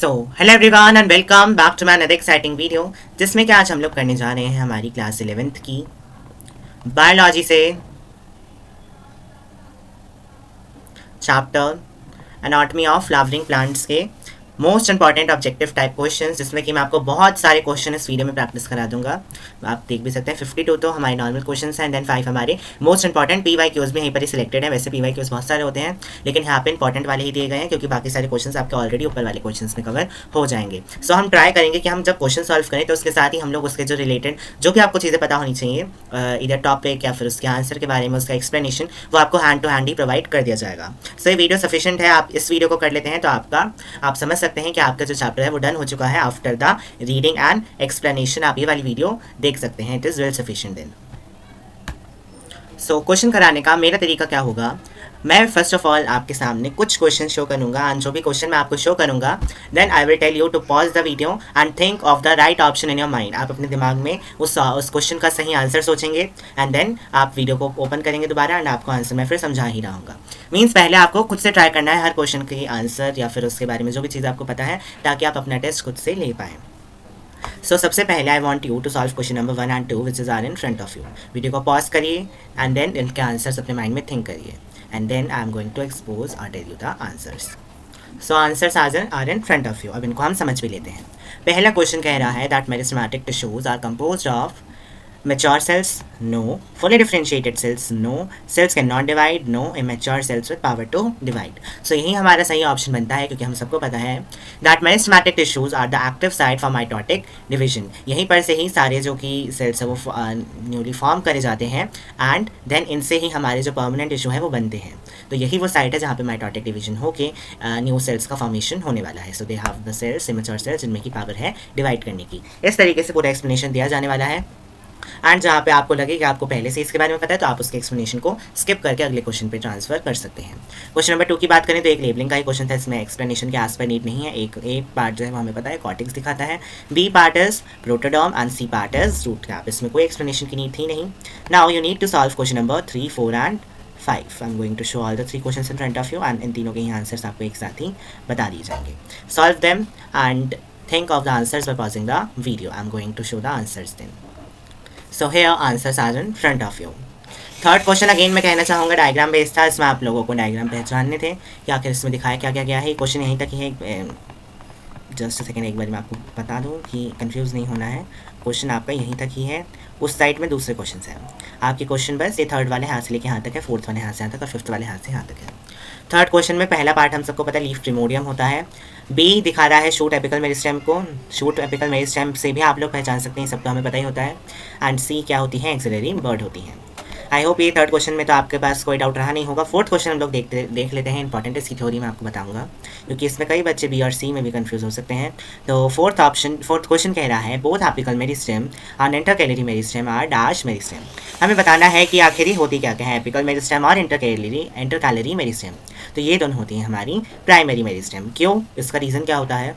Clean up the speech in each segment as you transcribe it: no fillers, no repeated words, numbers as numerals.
So hello everyone and welcome back to my another exciting video जिसमें कि आज हम लोग करने जा रहे हैं हमारी क्लास 11th की बायोलॉजी से chapter anatomy of flowering plants के most important objective type questions, जिसमें कि मैं आपको बहुत सारे क्वेश्चन इस वीडियो में प्रैक्टिस करा दूंगा। आप देख भी सकते हैं 52 तो हमारे नॉर्मल क्वेश्चंस हैं एंड देन 5 हमारे मोस्ट इंपॉर्टेंट PYQs भी यहीं पर ही सिलेक्टेड है। वैसे PYQs बहुत सारे होते हैं लेकिन यहाँ पे इंपॉर्टेंट वाले ही दिए गए हैं क्योंकि बाकी सारे क्वेश्चंस आपके ऑलरेडी ऊपर वाले क्वेश्चंस में कवर हो जाएंगे। सो हम ट्राई करेंगे कि हम जब क्वेश्चन सॉल्व करें तो उसके साथ ही हम लोग उसके जो रिलेटेड जो भी आपको चीज़ें पता होनी चाहिए इधर टॉपिक या फिर उसके आंसर के बारे में उसका एक्सप्लेनेशन वो आपको हैंड टू हैंड ही प्रोवाइड कर दिया जाएगा। सो ये वीडियो सफिशिएंट है, आप इस वीडियो को कर लेते हैं तो आप समझ सकते हैं कि आपका जो चैप्टर है वो डन हो चुका है। After the reading and explanation आप ये वाली वीडियो देख सकते हैं। It is well sufficient then. So question कराने का मेरा तरीका क्या होगा, मैं फर्स्ट ऑफ ऑल आपके सामने कुछ क्वेश्चन शो करूंगा एंड जो भी क्वेश्चन मैं आपको शो करूंगा then I will tell you to pause the video and think of the right option in your mind. आप अपने दिमाग में उस क्वेश्चन का सही आंसर सोचेंगे एंड देन आप वीडियो को ओपन करेंगे दोबारा एंड आपको आंसर मैं फिर समझा ही रहूँगा। मीन्स पहले आपको खुद से ट्राई करना है हर क्वेश्चन के आंसर या फिर उसके बारे में जो भी चीज़ आपको पता है ताकि आप अपना टेस्ट खुद से ले पाएँ। सो सबसे पहले I want you to solve question number 1 and 2 which is are in front of you. Video को पॉज करिए एंड देन इनके आंसर्स अपने माइंड में थिंक करिए and then I am going to expose और tell you the answers. So answers are in front of you. अब इनको हम समझ भी लेते हैं। पहला क्वेश्चन कह रहा है that meristematic tissues are composed of mature cells, no. Fully differentiated cells, no. Cells cannot divide, no. Immature cells with power to divide. So यही हमारा सही ऑप्शन बनता है क्योंकि हम सबको पता है that meristematic tissues are the active site for mitotic division. यहीं पर से ही सारे जो कि सेल्स है वो न्यूली फॉर्म करे जाते हैं एंड देन इनसे ही हमारे जो परमानेंट टिश्यू है वो बनते हैं। तो यही वो साइट है जहाँ पे माइटोटिक डिवीजन होके न्यू सेल्स का फॉर्मेशन होने वाला है। So they have the cells immature cells जिनमें की पावर है डिवाइड करने की। इस तरीके से पूरा एक्सप्लेनेशन दिया जाने वाला है एंड जहाँ पे आपको लगे कि आपको पहले से इसके बारे में पता है तो आप उसके एक्सप्लेनेशन को स्किप करके अगले क्वेश्चन पे ट्रांसफर कर सकते हैं। क्वेश्चन नंबर 2 की बात करें तो एक लेबलिंग का ही क्वेश्चन था, इसमें एक्सप्लेनेशन के आस पर नीड नहीं है। एक पार्ट जो है वो हमें पता है कॉर्टेक्स दिखाता है, B part is protoderm and C part is root cap. इसमें कोई एक्सप्लेनेशन की नीड थी नहीं। Now you need to solve question number 3, 4 and 5। I am going to show all the 3 questions in front of you and इन तीनों के ही answers आपको एक साथ ही बता दिए जाएंगे। Solve them and think of the answers by pausing the video. I am going to show the answers then. So here answers are in front of you. Third question again मैं कहना चाहूँगा diagram based था, इसमें आप लोगों को diagram पहचानने थे कि आखिर इसमें दिखाया क्या क्या गया है। क्वेश्चन यहीं तक ही है। जस्ट सेकेंड एक बार मैं आपको बता दूँ कि कंफ्यूज नहीं होना है। क्वेश्चन आपका यहीं तक ही है, उस साइड में दूसरे क्वेश्चन हैं आपके। क्वेश्चन बस ये थर्ड वाले हाथ से लेके यहाँ तक है, फोर्थ वाले हाथ से यहाँ तक और फिफ्थ वाले हाथ से यहाँ तक है। थर्ड क्वेश्चन में पहला पार्ट हम सबको पता है लीफ प्रिमोडियम होता है। बी दिखा रहा है शूट एपिकल मेरिस्टेम को, शूट एपिकल मेरिस्टेम से भी आप लोग पहचान सकते हैं, सबको हमें पता ही होता है। एंड सी क्या होती है, एक्सिलरी बर्ड होती है। आई होप ये थर्ड क्वेश्चन में तो आपके पास कोई डाउट रहा नहीं होगा। फोर्थ क्वेश्चन हम लोग देख लेते हैं, इंपॉर्टेंट इसकी थ्योरी मैं आपको बताऊंगा क्योंकि इसमें कई बच्चे बी और सी में भी कंफ्यूज हो सकते हैं। तो फोर्थ क्वेश्चन कह रहा है both apical meristem and intercalary meristem are dash meristem. हमें बताना है कि आखिर ही होती क्या क्या है एपिकल मेरिस्टेम और इंटरकैलरी मेरिस्टेम। तो ये दोनों होती हैं हमारी प्राइमरी मेरिस्टेम। क्यों, इसका रीज़न क्या होता है?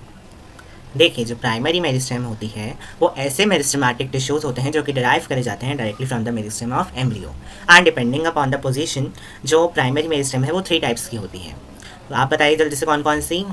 देखिए जो प्राइमरी मेरिस्टेम होती है वो ऐसे मेरिस्टेमेटिक टिश्यूज़ होते हैं जो कि डिराइव करे जाते हैं directly from the meristem of embryo and depending upon the position जो प्राइमरी मेरिस्टेम है वो 3 टाइप्स की होती है। तो आप बताइए जल्दी से कौन कौन सी।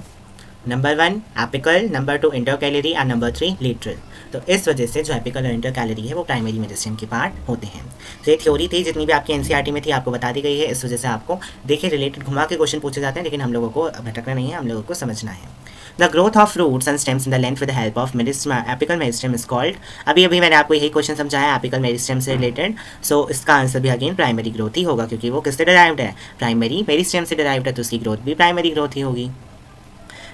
Number 1 apical, number 2 intercalary and number 3 lateral. तो इस वजह से जो एपिकल और इंटरकैलरी है वो प्राइमरी मेरिस्टेम के पार्ट होते हैं। तो ये थ्योरी थी जितनी भी आपकी एनसीईआरटी में थी आपको बता दी गई है। इस वजह से आपको देखिए रिलेटेड घुमा के क्वेश्चन पूछे जाते हैं लेकिन हम लोगों को भटकना नहीं है, हम लोगों को समझना है। The growth of roots and stems in the length with the help of apical meristem is called. अभी मैंने आपको यही क्वेश्चन समझाया एपिकल मेरिस्टेम से रिलेटेड। सो इसका आंसर भी अगेन प्राइमरी ग्रोथ ही होगा क्योंकि वो किससे डिराइव्ड है, प्राइमरी मेरिस्टेम से डिराइव्ड है, तो उसकी ग्रोथ भी प्राइमरी ग्रोथ ही होगी।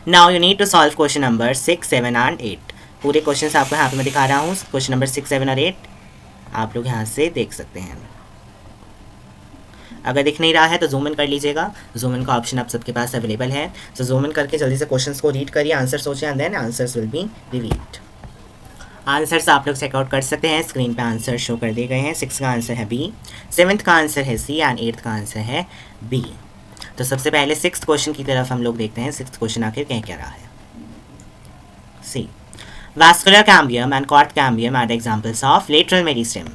Now you need to solve question number 6, 7 and 8। पूरे क्वेश्चन आपको यहाँ पे मैं दिखा रहा हूँ। क्वेश्चन नंबर 6, 7 और 8 आप लोग यहाँ से देख सकते हैं। अगर दिख नहीं रहा है तो जूम इन कर लीजिएगा, जूम इन का ऑप्शन आप सबके पास अवेलेबल है। तो जूम इन करके जल्दी से क्वेश्चंस को रीड करिए, आंसर सोचें and then answers will be revealed. Answers आप लोग चेकआउट कर सकते हैं, स्क्रीन पे आंसर शो कर दिए गए हैं। 6 का आंसर है बी, 7th का आंसर है सी एंड 8th का आंसर है बी। तो सबसे पहले 6th क्वेश्चन की तरफ हम लोग देखते हैं। 6th क्वेश्चन आखिर कह रहा है। सी, vascular cambium and cord cambium are the examples of lateral meristem.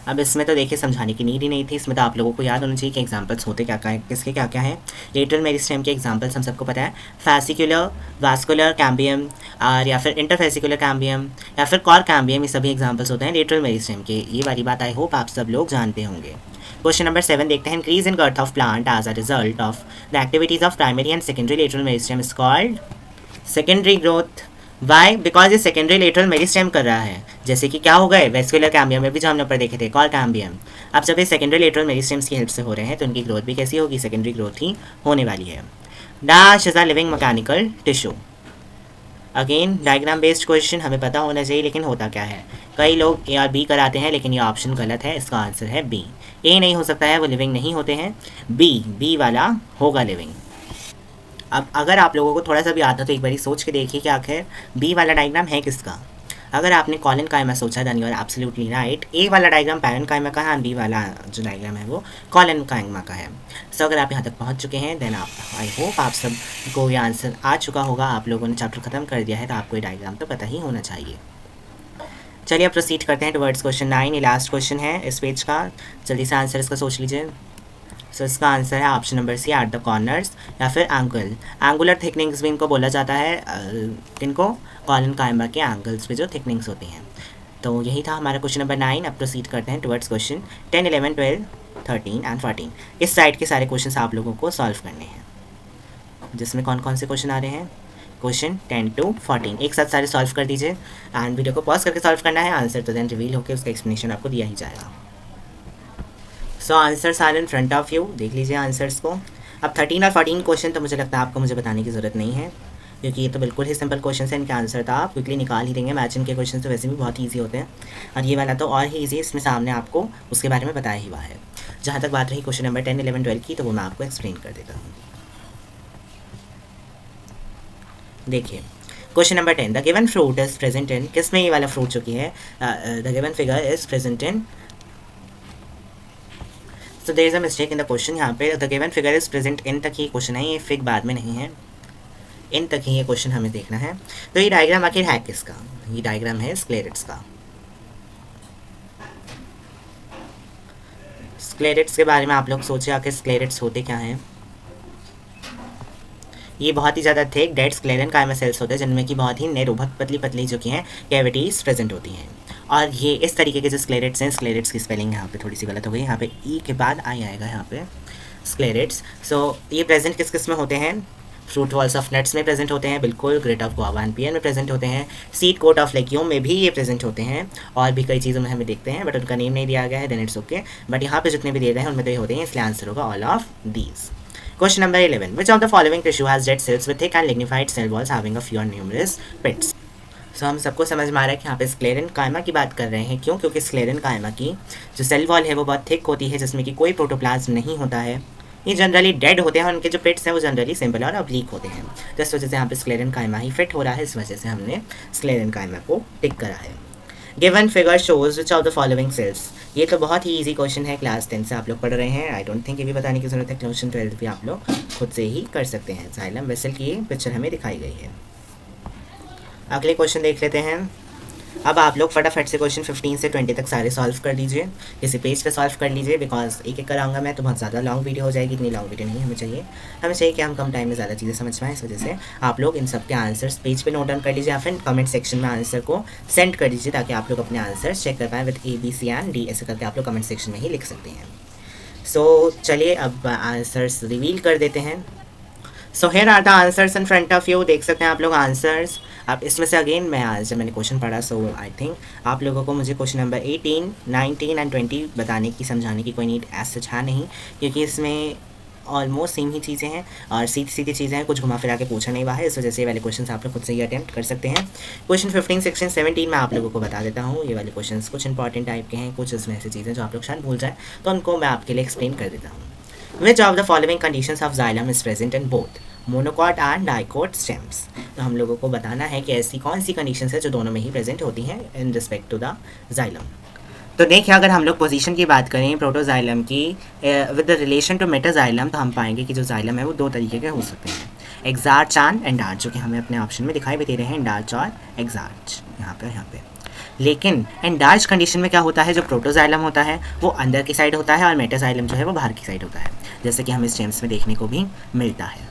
अब इसमें तो देखिए समझाने की नीड ही नहीं थी, इसमें तो आप लोगों को याद होना चाहिए कि एग्जांपल्स होते क्या क्या है, किसके क्या क्या हैं। लेटरल मेरिस्टेम के एग्जांपल्स हम सबको पता है, फैसिकुलर, वास्कुलर कैम्बियम और या फिर इंटरफेसिकुलर कैम्बियम या फिर कॉर कैम्बियम, ये सभी एग्जांपल्स होते हैं लेटरल मेरिस्टेम के। ये वाली बात आई होप आप सब लोग जानते होंगे। क्वेश्चन नंबर 7 देखते हैं, increase in girth of plant as a result of the activities of primary and secondary lateral meristem is called secondary growth. Why? Because ये सेकेंडरी लेटरल मेरिस्टेम कर रहा है। जैसे कि क्या हो गए वेस्कुलर कैम्बियम में भी जो हमने ऊपर देखे थे, कॉर कैम्बियम। अब जब ये सेकेंडरी लेटरल मेरिस्टेम्स की हेल्प से हो रहे हैं तो उनकी ग्रोथ भी कैसी होगी, सेकेंडरी ग्रोथ ही होने वाली है। Dash is a living mechanical tissue. Again diagram based question हमें पता होना चाहिए, लेकिन होता क्या है, कई लोग ए और बी कराते हैं लेकिन ये ऑप्शन गलत है, इसका आंसर है बी। ए नहीं हो सकता है, वो लिविंग नहीं होते हैं, बी वाला होगा लिविंग। अब अगर आप लोगों को थोड़ा सा भी आता तो एक बारी सोच के देखिए कि आखिर बी वाला डायग्राम है किसका। अगर आपने कॉलन कायमा सोचा then you are absolutely right. A वाला डायग्राम पैरन कायमा का है और बी वाला जो डायग्राम है वो कॉलन कायमा का है। सो अगर आप यहाँ तक पहुँच चुके हैं देन आप, आई होप आप सब को ये आंसर आ चुका होगा। आप लोगों ने चैप्टर ख़त्म कर दिया है तो आपको ये डायग्राम तो पता ही होना चाहिए। चलिए अब प्रोसीड करते हैं टुवर्ड्स क्वेश्चन 9। ये लास्ट क्वेश्चन है इस पेज का, जल्दी से आंसर इसका सोच लीजिए। सो इसका आंसर है option number C, at the corners या फिर एंगल। एंगुलर थिकनिंग्स भी इनको बोला जाता है, किनको, कॉलन कायमा के एंगल्स पे जो थिकनिंग्स होती हैं। तो यही था हमारा क्वेश्चन नंबर 9। अब प्रोसीड करते हैं टुवर्ड्स क्वेश्चन 10, 11, 12, 13 एंड 14। इस साइड के सारे क्वेश्चन आप लोगों को सॉल्व करने हैं, जिसमें कौन कौन से क्वेश्चन आ रहे हैं, क्वेश्चन 10 to 14 एक साथ सारे सॉल्व कर दीजिए एंड वीडियो को पॉज करके सॉल्व करना है। आंसर तो देन रिवील होकर उसका एक्सप्लेनेशन आपको दिया ही जाएगा। So answers are in front of you, देख लीजिए आंसर्स को। अब 13 और 14 क्वेश्चन तो मुझे लगता है आपको मुझे बताने की ज़रूरत नहीं है, क्योंकि ये तो बिल्कुल ही सिंपल क्वेश्चन है, इनके आंसर तो आप क्विकली निकाल ही देंगे। मैचिंग के क्वेश्चन तो वैसे भी बहुत ईजी होते हैं और ये वाला तो और ही ईजी, इसमें सामने आपको उसके बारे में बताया ही हुआ है। जहाँ तक बात रही क्वेश्चन नंबर 10, 11, 12 की, तो वो मैं आपको एक्सप्लेन कर देता हूँ। देखिए question number 10, the given fruit is present in, किसमें ये वाला फ्रूट चुकी है, the given figure is present in, so there is a mistake in the question. यहाँ पे the given figure is present in तक ही क्वेश्चन है, ये फिग बाद में नहीं है, इन तक ही ये क्वेश्चन हमें देखना है। तो ये डायग्राम आखिर है किसका, ये डायग्राम है स्क्लेरेट्स का। स्क्लेरेट्स के बारे में आप लोग सोचे आखिर स्क्लेरेट्स होते क्या हैं। ये बहुत ही ज़्यादा थिक डेड स्क्लेरन कायमा सेल्स होते हैं जिनमें कि बहुत ही नैरो, बहुत पतली पतली जो कि हैं कैविटीज़ प्रेजेंट होती हैं। और ये इस तरीके के जो स्क्लेरेट्स हैं, स्क्लेरेट्स की स्पेलिंग यहाँ पे थोड़ी सी गलत हो गई, यहाँ पे ई के बाद आई आएगा यहाँ पे स्क्लेरेट्स। सो ये प्रेजेंट किस किस में होते हैं, फ्रूट वॉल्स ऑफ नट्स में प्रेजेंट होते हैं, बिल्कुल ग्रेट ऑफ गुआवा एंड पियर में प्रेजेंट होते हैं, सीड कोट ऑफ लेग्यूम में भी ये प्रेजेंट होते हैं, और भी कई चीज़ों में हमें देखते हैं बट उनका नेम नहीं दिया गया है, देन इट्स ओके। बट यहाँ पे जितने भी दिए गए हैं उनमें तो ये होते हैं, इसलिए आंसर होगा all of these. Question number 11. Which of the following tissue has dead cells with thick and lignified cell walls having a few and numerous pits? So हम सबको समझ में आ रहा है कि यहाँ पे स्क्लेरन कायमा की बात कर रहे हैं। क्यों? क्योंकि स्क्लेरन कायमा की जो सेल वॉल है वो बहुत थिक होती है, जिसमें कि कोई प्रोटोप्लाज्म नहीं होता है। ये जनरली डेड होते हैं और उनके जो पिट्स हैं वो जनरली सिंपल और ऑब्लीक होते हैं। तो इस वजह से यहाँ पे स्क्लेरन कायमा ही फिट हो रहा है, इस वजह से हमने स्क्लेरन कायमा को टिक करा है। Given figure shows which of the following sales, ये तो बहुत ही इजी क्वेश्चन है, क्लास 10 से आप लोग पढ़ रहे हैं, आई डोंट थिंक ये भी बताने की जरूरत है, क्वेश्चन 12 भी आप लोग खुद से ही कर सकते हैं। जाइलम वेसल की पिक्चर हमें दिखाई गई है। अगले क्वेश्चन देख लेते हैं। अब आप लोग फटाफट से क्वेश्चन 15 से 20 तक सारे सॉल्व कर लीजिए, किसी पेज पे सॉल्व कर लीजिए, बिकॉज एक एक कराऊंगा मैं तो बहुत ज़्यादा लॉन्ग वीडियो हो जाएगी। इतनी लॉन्ग वीडियो नहीं हमें चाहिए, हमें चाहिए कि हम कम टाइम में ज़्यादा चीज़ें समझ पाएँ। इस वजह से आप लोग इन सब के आंसर्स पेज पे नोट डाउन कर लीजिए या फिर कमेंट सेक्शन में आंसर को सेंड कर दीजिए, ताकि आप लोग अपने आंसर चेक कर पाएँ विद ABC एंड D, ऐसे करके आप लोग कमेंट सेक्शन में ही लिख सकते हैं। सो चलिए अब आंसर्स रिवील कर देते हैं। So here are the answers in front of you, देख सकते हैं आप लोग आंसर्स। अब इसमें से अगेन मैं आज जब मैंने क्वेश्चन पढ़ा सो आई थिंक आप लोगों को मुझे क्वेश्चन नंबर 18, 19 एंड 20 बताने की, समझाने की कोई नीड एज सच है नहीं, क्योंकि इसमें ऑलमोस्ट सेम ही चीज़ें हैं और सीधी सीधी चीज़ें हैं, कुछ घुमा फिरा के पूछा नहीं हुआ है। इस वजह से ये वाले क्वेश्चन आप लोग खुद से ही अटैम्प्ट कर सकते हैं। क्वेश्चन 15, 16, 17 मैं आप लोगों को बता देता हूँ। ये वाले क्वेश्चन कुछ इंपॉर्टेंट टाइप के हैं, कुछ इसमें ऐसी चीज़ें जो आप लोग शायद भूल जाए, तो उनको मैं आपके लिए एक्सप्लेन कर देता हूँ। Which of the following conditions of xylem is present in both monocot and dicot stems. तो हम लोगों को बताना है कि ऐसी कौन सी कंडीशंस है जो दोनों में ही प्रेजेंट होती हैं in respect to the xylem. तो देखिए अगर हम लोग पोजीशन की बात करें प्रोटोजाइलम की with the relation to metaxylem, तो हम पाएंगे कि जो जाइलम है वो दो तरीके के हो सकते हैं, एग्जार्च एंड एंडार्च, जो कि हमें अपने ऑप्शन में दिखाई भी दे रहे हैं, एंडार्च और एग्जार्च यहाँ पे। लेकिन एंडार्च कंडीशन में क्या होता है, जो प्रोटोजाइलम होता है वो अंदर की साइड होता है और मेटाजाइलम जो है वो बाहर की साइड होता है, जैसे कि हमें स्टेम्स में देखने को भी मिलता है।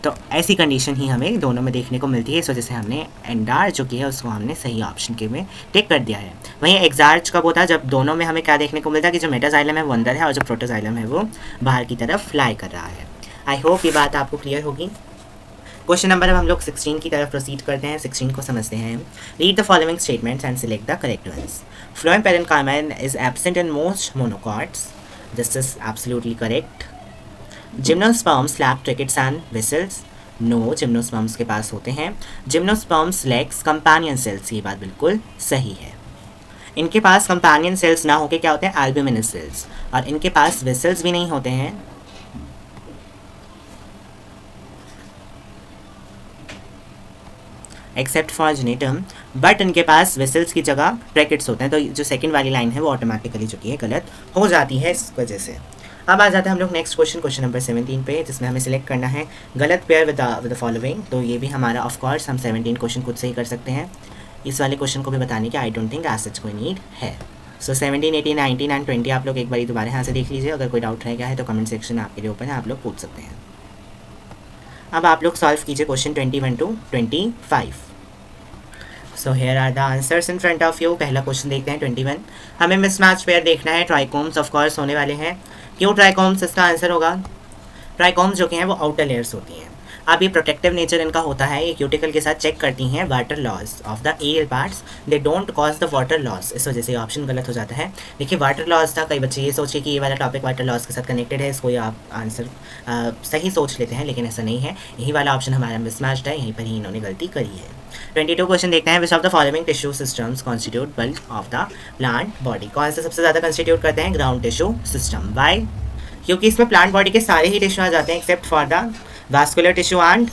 तो ऐसी कंडीशन ही हमें दोनों में देखने को मिलती है, इस वजह से हमने एंडार्च जो कि है उसको हमने सही ऑप्शन के में टिक कर दिया है। वहीं एक्सार्च कब होता है, जब दोनों में हमें क्या देखने को मिलता है कि जो मेटाजाइलम है वो अंदर है और जो प्रोटोजाइलम है वो बाहर की तरफ फ्लाई कर रहा है। आई होप ये बात आपको क्लियर होगी। क्वेश्चन नंबर अब हम लोग 16 की तरफ प्रोसीड करते हैं। 16 को समझते हैं। Read the following statements and select the correct ones. Phloem parenchyma is absent in most monocots. This is absolutely correct. Gymnosperms lack tracheids and vessels. No, gymnosperms के पास होते हैं। Gymnosperms lacks companion cells. ये बात बिल्कुल सही है। इनके पास कंपेनियन सेल्स ना होके क्या होते हैं, एल्ब्यूमिनस सेल्स, और इनके पास वेसल्स भी नहीं होते हैं। एक्सेप्ट फॉर जेनेटम, बट इनके पास वेसल्स की जगह ब्रैकेट्स होते हैं। तो जो सेकंड वाली लाइन है वो ऑटोमेटिकली जो कि है गलत हो जाती है इस वजह से। अब आ जाते हैं हम लोग नेक्स्ट क्वेश्चन, क्वेश्चन नंबर 17 पे, जिसमें हमें सिलेक्ट करना है गलत पेयर विद द फॉलोइंग। तो ये भी हमारा ऑफ कोर्स हम 17 क्वेश्चन खुद से ही कर सकते हैं। इस वाले क्वेश्चन को भी बताने की I don't think as such कोई नीड है। सो 17, 18, 19 एंड 20 आप लोग एक बार दोबारा यहाँ से देख लीजिए। अगर कोई डाउट रह गया है तो कमेंट सेक्शन आपके लिए ओपन है, आप लोग पूछ सकते हैं। अब आप लोग सॉल्व कीजिए question 21 to 25। So here are the answers in front of you. पहला क्वेश्चन देखते हैं 21। हमें मिसमैच पेयर देखना है। ट्राइकोम्स ऑफ कोर्स होने वाले हैं। क्यों ट्राइकोम्स इसका आंसर होगा। ट्राइकोम्स जो कि हैं वो आउटर लेयर्स होती हैं। अब ये प्रोटेक्टिव नेचर इनका होता है, ये क्यूटिकल के साथ चेक करती हैं water loss of the air parts, they don't cause the water loss. इस वजह से ऑप्शन गलत हो जाता है। देखिए वाटर लॉस था, कई बच्चे ये सोचे कि ये वाला टॉपिक वाटर लॉस के साथ कनेक्टेड है, इसको आप आंसर सही सोच लेते हैं, लेकिन ऐसा नहीं है। यही वाला ऑप्शन हमारा मिसमैच्ड है, यहीं पर ही इन्होंने गलती करी है। 22 क्वेश्चन देखते हैं। Which of the following tissue systems constitute bulk of the plant body. कौन से सबसे ज़्यादा कंस्टिट्यूट करते हैं, ग्राउंड टिश्यू सिस्टम। वाई, क्योंकि इसमें प्लांट बॉडी के सारे ही टिश्यू आ जाते हैं except for the vascular tissue and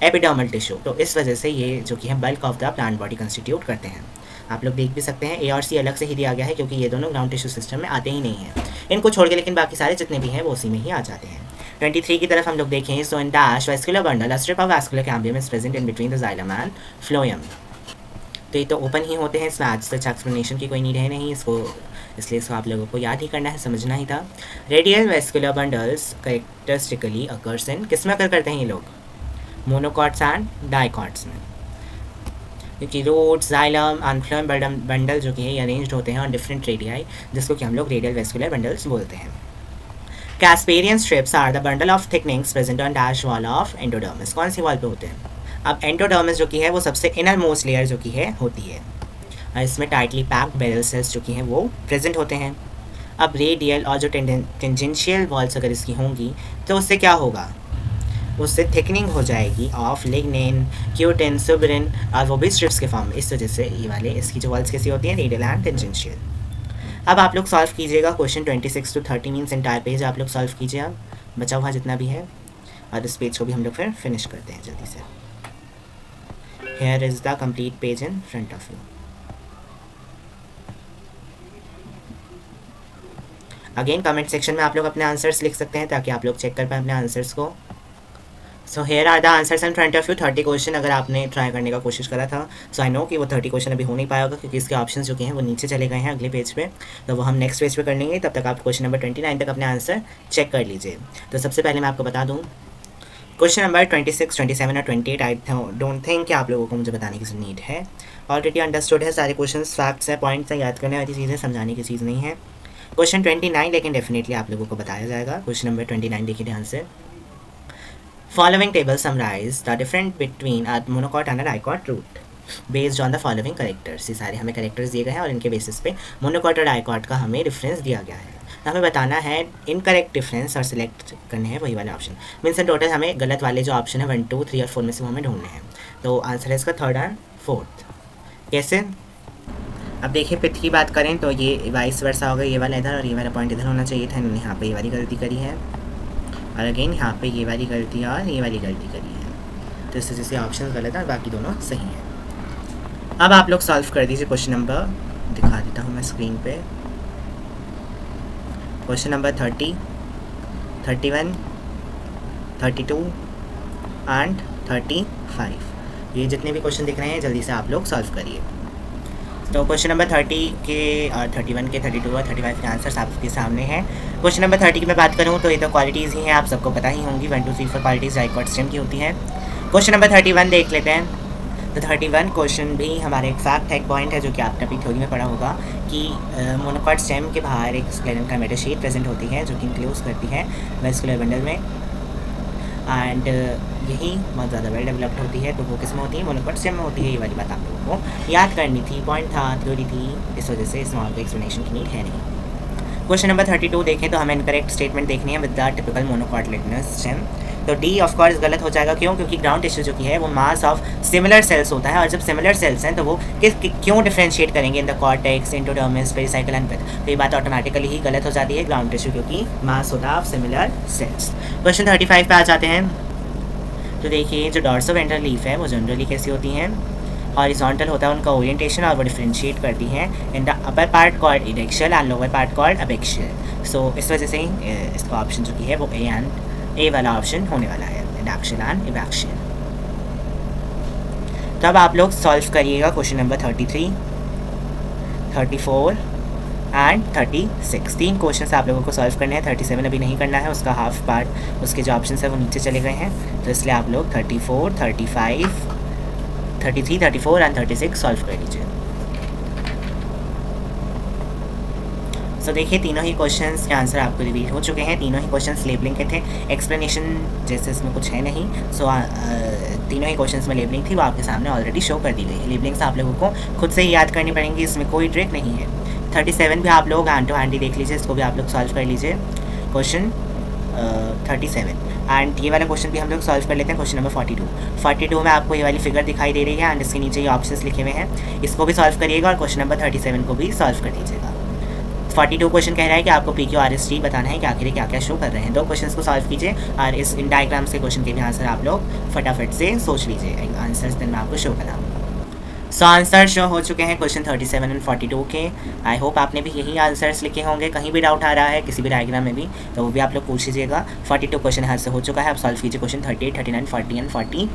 epidermal tissue. तो इस वजह से ये जो कि है bulk of the plant body constitute करते हैं। आप लोग देख भी सकते हैं ए और सी अलग से ही दिया गया है, क्योंकि ये दोनों ग्राउंड टिश्यू सिस्टम में आते ही नहीं हैं। इनको छोड़ के लेकिन बाकी सारे जितने भी हैं वो उसी में ही आ जाते हैं। 23 की तरफ हम लोग देखें। So in dash vascular bundle a strip of vascular cambium is present in between the xylem and phloem. तो ये तो ओपन ही होते हैं, इसमें आज तक एक्सप्लेनेशन की कोई नीड है नहीं इसको, इसलिए इसको आप लोगों को याद ही करना है, समझना ही था। Radial vascular bundles characteristically occurs in, किस में अकर करते हैं ये लोग, मोनोकॉट्स एंड डाइकॉट्स में, क्योंकि roots xylem and phloem bundle जो कि है अरेंज्ड होते हैं ऑन डिफरेंट रेडियाई, जिसको कि हम लोग रेडियल वैस्कुलर बंडल्स बोलते हैं। Casparian strips are the bundle of thickenings present on dash wall of endodermis. कौन सी वॉल पे होते हैं। अब एंडोडर्मिस जो कि है वो सबसे इनर मोस्ट लेयर जो कि है होती है, और इसमें टाइटली पैक्ड बेरल सेल्स जो कि हैं वो प्रेजेंट होते हैं। अब रेडियल और जो टेंजेंशियल वॉल्स अगर इसकी होंगी तो उससे क्या होगा, उससे थिकनिंग हो जाएगी ऑफ लिग्निन, क्यूटिन, सुबरिन, और वो भी स्ट्रिप्स के फॉर्म में। इस वजह से ये वाले इसकी जो वॉल्स कैसी होती हैं, रेडियल एंड टेंजेंशियल। अब आप लोग सॉल्व कीजिएगा question 26 to 30 means entire page आप लोग सॉल्व कीजिए, अब बचा हुआ जितना भी है, और इस पेज को भी हम लोग फिर फिनिश करते हैं जल्दी से। Here is the complete page in front of you. Again comment section में आप लोग अपने आंसर्स लिख सकते हैं ताकि आप लोग चेक कर पाएँ अपने आंसर्स को। So here are the answers in front of you. 30 question अगर आपने ट्राई करने का कोशिश करा था, सो आई नो कि वो 30 क्वेश्चन अभी हो नहीं पाया होगा, क्योंकि इसके ऑप्शंस जो कि हैं वो नीचे चले गए हैं अगले पेज पे, तो वो हम नेक्स्ट पेज पे कर लेंगे। तब तक आप क्वेश्चन नंबर 29 तक अपने आंसर चेक कर लीजिए। तो सबसे पहले मैं आपको बता दूँ क्वेश्चन नंबर 26, 27 और 28 आई डोंट थिंक कि आप लोगों को मुझे बताने की नीड है, ऑलरेडी अंडरस्टूड है सारे क्वेश्चन, फैक्ट्स हैं, पॉइंट्स हैं, याद करने वाली चीज़ें, समझाने की चीज़ नहीं है। क्वेश्चन 29 लेकिन डेफिनेटली आप लोगों को बताया जाएगा। क्वेश्चन नंबर 29 देखिए ध्यान से। Following table summarise the different between a monocot and a dicot root based on the following characters. ये सारे हमें करेक्टर्स दिए गए हैं और इनके बेसिस पे मोनोकॉट और डाइकॉट का हमें डिफरेंस दिया गया है। तो हमें बताना है इनकरेक्ट डिफरेंस और सिलेक्ट करने हैं वही वाले ऑप्शन। मीन्स इन टोटल हमें गलत वाले जो ऑप्शन है 1, 2, 3 और 4 में से वो हमें ढूंढने हैं। तो आंसर है इसका 3rd एंड 4th। कैसे, अब देखिए पिथ की बात करें तो ये वाइस वर्सा होगा, ये वाला इधर और ये वाला पॉइंट इधर होना चाहिए था, इन्होंने यहाँ पे ये वाली गलती करी है, और अगेन यहाँ पे ये वाली गलती और ये वाली गलती करी है। तो इस वजह से ऑप्शन गलत है और बाकी दोनों सही हैं। अब आप लोग सॉल्व कर दीजिए। क्वेश्चन नंबर दिखा देता हूँ मैं स्क्रीन पे। क्वेश्चन नंबर 30, 31, 32 एंड 35, ये जितने भी क्वेश्चन दिख रहे हैं जल्दी से आप लोग सॉल्व करिए। तो क्वेश्चन नंबर 30 के और 31 के 32 और 35 के आंसर्स आपके सामने हैं। क्वेश्चन नंबर 30 की मैं बात करूँ तो ये तो क्वालिटीज़ ही हैं, आप सबको पता ही होंगी। 1 2 3 4 क्वालिटीज़ डाइकॉट स्टेम की होती हैं। क्वेश्चन नंबर 31 देख लेते हैं। तो 31 क्वेश्चन भी हमारे एक फैक्ट है, एक पॉइंट है जो कि आपने अपनी थ्योरी में पढ़ा होगा कि मोनोकॉट स्टेम के बाहर एक स्क्लेरन मेटाशीट प्रेजेंट होती है जो कि इंक्लोज करती है वेस्कुलर बंडल में, एंड यही बहुत ज़्यादा वेल डेवलप्ड होती है। तो वो किस में होती है? मोनोकॉट स्टेम में होती है। ये वाली बात आप लोगों को याद करनी थी, पॉइंट था, थ्योरी थी, इस वजह से इसमें और कोई एक्सप्लेनेशन की नीड है नहीं। क्वेश्चन नंबर 32 देखें तो हमें इनकरेक्ट स्टेटमेंट देखनी है विद द टिपिकल मोनोकॉटिलेडनस स्टेम। तो डी ऑफ कोर्स गलत हो जाएगा। क्यों? क्योंकि ग्राउंड टिश्यू जो कि है वो मास ऑफ सिमिलर सेल्स होता है, और जब सिमिलर सेल्स हैं तो वो क्यों डिफरेंशिएट करेंगे in the cortex, endodermis, pericycle and pith. तो ये बात ऑटोमेटिकली ही गलत हो जाती है ग्राउंड टिश्यू, क्योंकि मास होता है ऑफ सिमिलर सेल्स। क्वेश्चन 35 पे आ जाते हैं। तो देखिए जो डॉर्सोवेंट्रल लीफ है वो जनरली कैसी होती हैं? हॉरिजॉन्टल होता है उनका ओरिएंटेशन, और वो डिफरेंशिएट करती हैं in the upper part called adaxial and lower part called abaxial. So इस वजह से इसका ऑप्शन जो कि है वो ए वाला ऑप्शन होने वाला है, इडेक्शियल एंड इबैक्शियल। तो अब आप लोग सॉल्व करिएगा क्वेश्चन नंबर 33, 34 एंड 36। 3 क्वेश्चन आप लोगों को सॉल्व करने हैं। 37 अभी नहीं करना है, उसका हाफ पार्ट उसके जो ऑप्शन है वो नीचे चले गए हैं, तो इसलिए आप लोग 34, 35, 33, 34 एंड 36 सॉल्व कर लीजिए। सो देखिए तीनों ही क्वेश्चंस के आंसर आपको रिवील हो चुके हैं। तीनों ही क्वेश्चंस लेबलिंग के थे, एक्सप्लेनेशन जैसे इसमें कुछ है नहीं। सो तीनों ही क्वेश्चंस में लेबलिंग थी, वो आपके सामने ऑलरेडी शो कर दी गई है। लेबलिंग्स आप लोगों को खुद से ही याद करनी पड़ेंगी, इसमें कोई ट्रिक नहीं है। 37 भी आप लोग हैंड टू हैंड ही देख लीजिए, इसको भी आप लोग सॉल्व कर लीजिए। क्वेश्चन 37 एंड ये वाला क्वेश्चन भी हम लोग सॉल्व कर लेते हैं। क्वेश्चन नंबर 42 में आपको ये वाली फिगर दिखाई दे रही है एंड इसके नीचे ये ऑप्शंस लिखे हुए हैं, इसको भी सॉल्व करिएगा, और क्वेश्चन नंबर 37 को भी सॉल्व कर दीजिएगा। 42 क्वेश्चन कह रहा है कि आपको P Q R S T बताना है कि आखिर क्या क्या शो कर रहे हैं। 2 क्वेश्चन को सॉल्व कीजिए, और इस इन डायग्राम्स के क्वेश्चन के भी आंसर आप लोग फटाफट से सोच लीजिए। आंसर्स दिन मैं आपको शो कराऊँ। सो आंसर शो हो चुके हैं क्वेश्चन 37 एंड 42 के। आई होप आपने भी यही आंसर्स लिखे होंगे। कहीं भी डाउट आ रहा है किसी भी डायग्राम में भी तो वो भी आप लोग पूछ लीजिएगा। 42 क्वेश्चन हाथ से हो चुका है, अब सॉल्व कीजिए question 38, 39, 40 and 41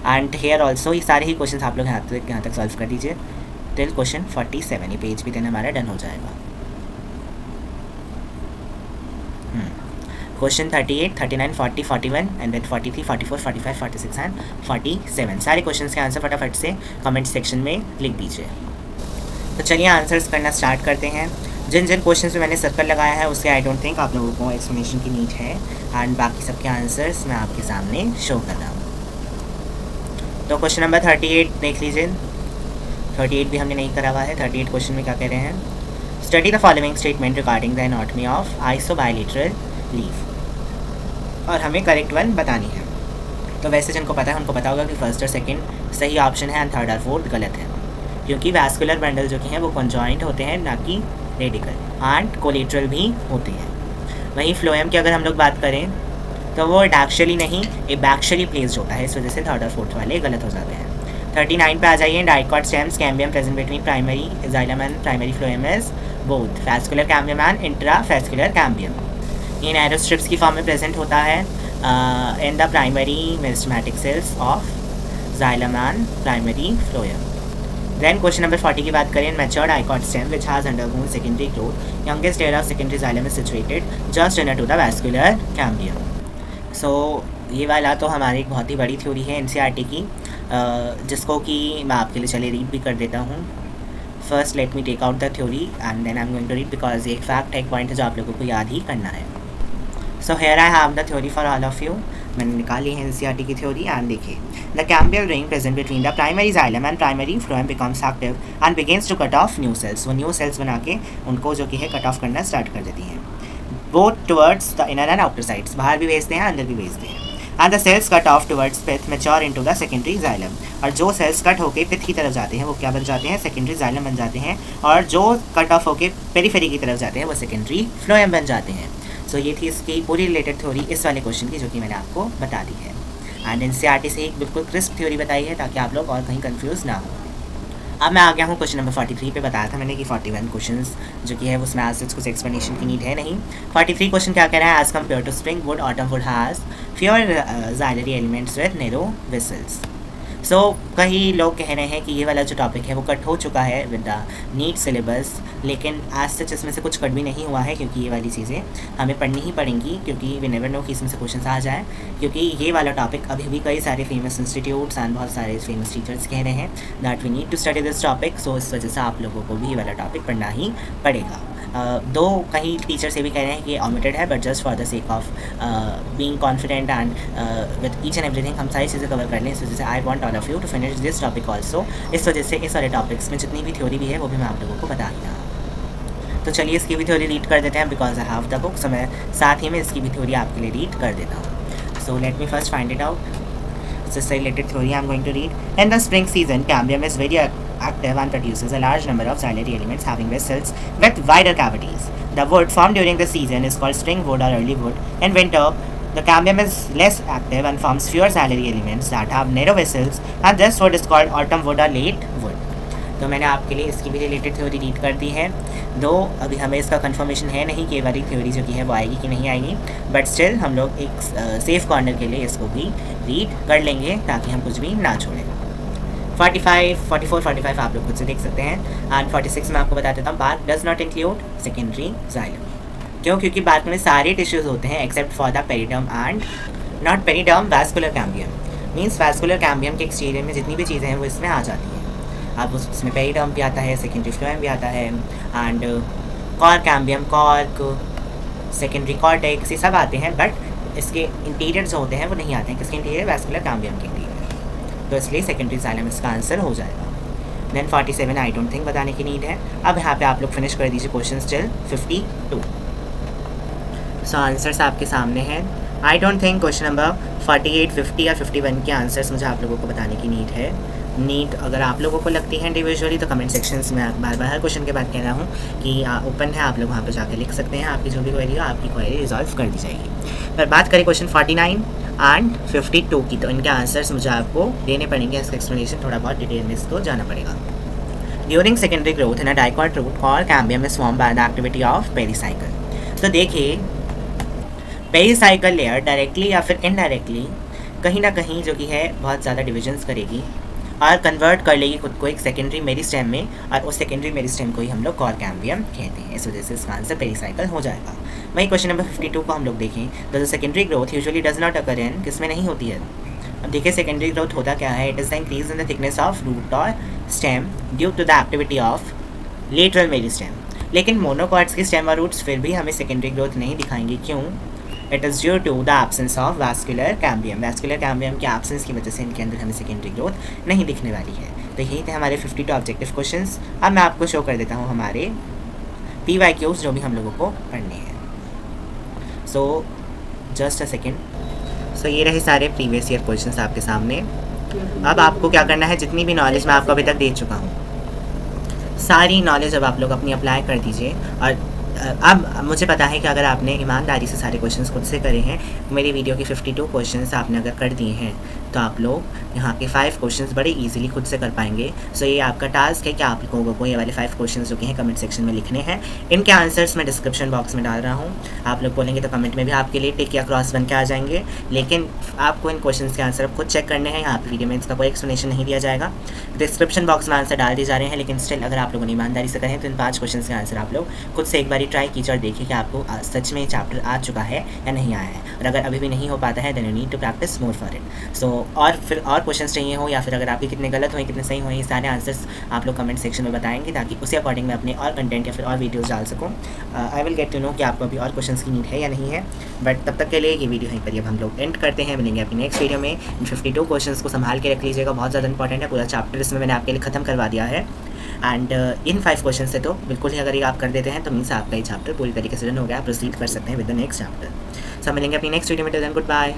and here also. ये सारे ही क्वेश्चन आप लोग यहाँ तक सॉल्व कर दीजिए टिल क्वेश्चन 47। ये पेज भी देना हमारा डन हो जाएगा। क्वेश्चन 38, 39, 40, 41 एंड देन 43, 44, 45, 46 एंड 47 सारे क्वेश्चंस के आंसर फटाफट से कमेंट सेक्शन में लिख दीजिए। तो चलिए आंसर्स करना स्टार्ट करते हैं। जिन जिन क्वेश्चंस में मैंने सर्कल लगाया है उससे आई डोंट थिंक आप लोगों को एक्सप्लेनेशन की नीड है, एंड बाकी सबके आंसर्स मैं आपके सामने शो कर रहा हूँ। तो क्वेश्चन नंबर 38 देख लीजिए। 38 भी हमने नहीं करा हुआ है। 38 क्वेश्चन में क्या कह रहे हैं? Study the following statement regarding the anatomy of isobilateral leaf, और हमें करेक्ट वन बतानी है। तो वैसे जिनको पता है उनको पता होगा कि फर्स्ट और सेकंड सही ऑप्शन है एंड थर्ड और फोर्थ गलत है, क्योंकि वैस्कुलर बंडल जो कि हैं वो कॉन्जॉइंट होते हैं, ना कि रेडिकल, एंड कोलेटरल भी होते हैं। वहीं फ्लोएम की अगर हम लोग बात करें तो वो डैक्शली नहीं एबैक्शली प्लेस्ड होता है, इस वजह से थर्ड और फोर्थ वाले गलत हो जाते हैं। 39 पे आ जाइए। Dicot stems cambium present between primary xylem and primary phloem is both vascular cambium and intravascular cambium. ये नैरो स्ट्रिप्स की फॉर्म में प्रेजेंट होता है in the primary meristematic cells of xylem and primary phloem. Then question number 40 की बात करें। Matured dicot stem which has undergone secondary growth, youngest layer of secondary xylem is situated just inner to the vascular cambium. So ये वाला तो हमारी एक बहुत ही बड़ी थ्योरी है एनसीईआरटी की, जिसको कि मैं आपके लिए चले रीड भी कर देता हूँ। First let me take out the theory and then I am going to read, because ये एक फैक्ट है, एक पॉइंट है जो आप लोगों को याद ही करना है। So here I have the theory for all of you. मैंने निकाली है एनसीईआरटी की थ्योरी एंड देखिए। The cambial ring present between the primary xylem and primary phloem becomes active and begins to cut off new cells. वो new cells बना के उनको जो कि है कट ऑफ करना स्टार्ट कर देती हैं, both towards the inner and outer sides, बाहर भी भेजते हैं अंदर भी भेजते हैं। And the cells cut off towards pith mature into the secondary xylem, और जो सेल्स कट होके पिथ की तरफ जाते हैं वो क्या बन जाते हैं? सेकेंडरी जाइलम बन जाते हैं, और जो कट ऑफ होके पेरीफेरी की तरफ जाते हैं वो सेकेंडरी फ्लोएम बन जाते हैं। सो ये थी इसकी पूरी रिलेटेड थ्योरी इस वाले क्वेश्चन की, जो कि मैंने आपको बता दी है। एंड एनसीईआरटी से एक बिल्कुल क्रिस्प थ्योरी बताई है ताकि आप लोग और कहीं कंफ्यूज ना हो। अब मैं आ गया हूँ क्वेश्चन नंबर 43 पे। बताया था मैंने कि 41 क्वेश्चंस जो कि है उसमें आज कुछ एक्सप्लेनेशन की नीड है नहीं। 43 क्वेश्चन क्या कह रहा है? As compare to spring wood, autumn wood has fewer xylary elements with narrow vessels. So कई लोग कह रहे हैं कि ये वाला जो टॉपिक है वो कट हो चुका है विद द नीट सिलेबस, लेकिन आज सच इसमें से कुछ कट भी नहीं हुआ है, क्योंकि ये वाली चीज़ें हमें पढ़नी ही पड़ेंगी, क्योंकि वी नेवर नो कि इसमें से क्वेश्चन आ जाए, क्योंकि ये वाला टॉपिक अभी भी कई सारे फेमस इंस्टीट्यूट्स एंड बहुत सारे फेमस टीचर्स कह रहे हैं that we need to study this topic. So इस वजह से आप लोगों को भी ये वाला टॉपिक पढ़ना ही पड़ेगा। दो कहीं टीचर्स ये भी कह रहे हैं कि ऑमिटेड है, but just for the sake of being confident and with each and everything हम सारी चीज़ें कवर कर लें। इस वजह से I want all of you to finish this topic also. इस वजह से इस वाले टॉपिक्स में जितनी भी थ्योरी भी है वो भी मैं आप लोगों को बता ही रहा हूँ। तो चलिए इसकी भी थ्योरी रीड कर देते हैं, because I have the book, so मैं साथ ही में इसकी भी थ्योरी आपके लिए रीड कर देता हूँ। So let me first find it out. This related theory I'm going to read. In the spring season, cambium is very active and produces a large number of xylary elements having vessels with wider cavities. The wood formed during the season is called spring wood or early wood. In winter, the cambium is less active and forms fewer xylary elements that have narrow vessels, and this wood is called autumn wood or late wood. तो मैंने आपके लिए इसकी भी related theory read कर दी है, दो अभी हमें इसका कंफर्मेशन है नहीं कि ये वाली थ्योरी जो की है वो आएगी कि नहीं आएगी, बट स्टिल हम लोग एक सेफ कॉर्नर के लिए इसको भी रीड कर लेंगे ताकि हम कुछ भी ना छोड़ें। 45, 44, 45 आप लोग खुद से देख सकते हैं। एंड 46 में आपको बता देता हूँ, bark does not include secondary xylem. क्यों? क्योंकि बार्क में सारे टिश्यूज़ होते हैं except for the periderm and not periderm, vascular cambium. Means vascular cambium के एक्सटीरियर में जितनी भी चीज़ें हैं वो इसमें आ जाती हैं। अब उसमें पेरिडर्म भी आता है, सेकेंडरी फ्लोएम भी आता है, and cork cambium, cork, secondary cortex, ये सब आते हैं, बट इसके इंटीरियर जो होते हैं वो नहीं आते हैं। किसके इंटीरियर? वैस्कुलर कैम्बियम के इंटीरियर। तो इसलिए सेकेंडरी जाइलम इसका आंसर हो जाएगा। देन 47 आई डोंट थिंक बताने की नीड है। अब यहाँ पे आप लोग फिनिश कर दीजिए क्वेश्चन टिल 52। सो आंसर्स आपके सामने हैं। आई डोंट थिंक क्वेश्चन नंबर 48, 50 या 51 के आंसर्स मुझे आप लोगों को बताने की नीड है। नीट अगर आप लोगों को लगती है इंडिविजुअली तो कमेंट सेक्शंस में बार बार हर क्वेश्चन के बाद कह रहा हूँ कि ओपन है, आप लोग वहाँ पे जाकर लिख सकते हैं। आपकी जो भी क्वेरी हो आपकी क्वेरी रिजॉल्व कर दी जाएगी। पर बात करें क्वेश्चन 49 एंड 52 की, तो इनके आंसर्स मुझे आपको देने पड़ेंगे। इसका एक्सप्लेनेशन थोड़ा बहुत डिटेल में इसको जाना पड़ेगा। During secondary growth in a dicot root cork cambium is form by the activity of pericycle. तो देखिए पेरीसाइकिल लेयर डायरेक्टली या फिर इनडायरेक्टली कहीं ना कहीं जो कि है बहुत ज़्यादा डिविजन्स करेगी और कन्वर्ट कर लेगी खुद को एक सेकेंडरी मेरिस्टेम में, और उस सेकेंडरी मेरिस्टेम को ही हम लोग कॉर कैम्बियम कहते हैं। इस वजह से इसका आंसर पेरीसाइकिल हो जाएगा। वहीं क्वेश्चन नंबर 52 को हम लोग देखें तो secondary growth usually does not occur in, किसमें नहीं होती है। अब देखिए सेकेंडरी ग्रोथ होता क्या है, it is the increase in the thickness of root और stem due to the activity of lateral meristem. लेकिन मोनोकॉट्स की स्टेम और रूट्स फिर भी हमें सेकेंडरी ग्रोथ नहीं दिखाएंगे। क्यों? It is due to the absence of vascular cambium. Vascular cambium के एब्सेंस की वजह से इनके अंदर हमें सेकेंडरी ग्रोथ नहीं दिखने वाली है। तो यही थे हमारे 52 ऑब्जेक्टिव क्वेश्चंस। अब मैं आपको शो कर देता हूँ हमारे PYQs जो भी हम लोगों को पढ़ने हैं। So just a second. सो ये रहे सारे प्रीवियस ईयर क्वेश्चंस आपके सामने। अब आपको क्या करना है, जितनी भी नॉलेज मैं आपको अभी तक दे चुका हूँ सारी नॉलेज अब आप लोग अपनी अप्लाई कर दीजिए। और अब मुझे पता है कि अगर आपने ईमानदारी से सारे क्वेश्चंस खुद से करे हैं, मेरी वीडियो के 52 क्वेश्चंस आपने अगर कर दिए हैं तो आप लोग यहाँ के 5 क्वेश्चंस बड़े इजीली खुद से कर पाएंगे। सो ये आपका टास्क है कि आप लोगों को ये वाले 5 क्वेश्चंस जो कि हैं कमेंट सेक्शन में लिखने हैं। इनके आंसर्स मैं डिस्क्रिप्शन बॉक्स में डाल रहा हूँ। आप लोग बोलेंगे तो कमेंट में भी आपके लिए टिक या क्रॉस बन के आ जाएंगे, लेकिन आपको इन क्वेश्चंस के आंसर खुद चेक करने हैं। यहाँ पर वीडियो में इसका कोई एक्सप्लेनेशन नहीं दिया जाएगा। डिस्क्रिप्शन बॉक्स में आंसर डाल दिए जा रहे हैं, लेकिन स्टिल अगर आप लोगों ने ईमानदारी से करें तो इन 5 क्वेश्चन के आंसर आप लोग खुद से एक बार ट्राई कीजिए और देखिए कि आपको सच में चैप्टर आ चुका है या नहीं आया है। और अगर अभी भी नहीं हो पाता है then you need to practise more for it. So और फिर और क्वेश्चंस चाहिए हो या फिर अगर आपके कितने गलत हुए कितने सही हुए, ये सारे आंसर्स आप लोग कमेंट सेक्शन में बताएंगे ताकि उसी अकॉर्डिंग मैं अपने और कंटेंट या फिर और वीडियोस डाल सकूँ। I will get to know कि आपको अभी और क्वेश्चंस की नीड है या नहीं है। बट तब तक के लिए ये वीडियो यहीं पर अब हम लोग एंड करते हैं। मिलेंगे अपनी नेक्स्ट वीडियो में। इन 52 क्वेश्चंस को संभाल के रख लीजिएगा, बहुत ज़्यादा इंपॉर्टेंट है। पूरा चैप्टर इसमें मैंने आपके लिए ख़त्म करवा दिया है। एंड इन 5 क्वेश्चन से तो बिल्कुल ही अगर ये आप कर देते हैं तो मीन्स आपका ये चैप्टर पूरी तरीके से डन हो गया, प्रोसीड कर सकते हैं विद द नेक्स्ट चैप्टर। सब मिलेंगे अपनी नेक्स्ट वीडियो में। Then good bye.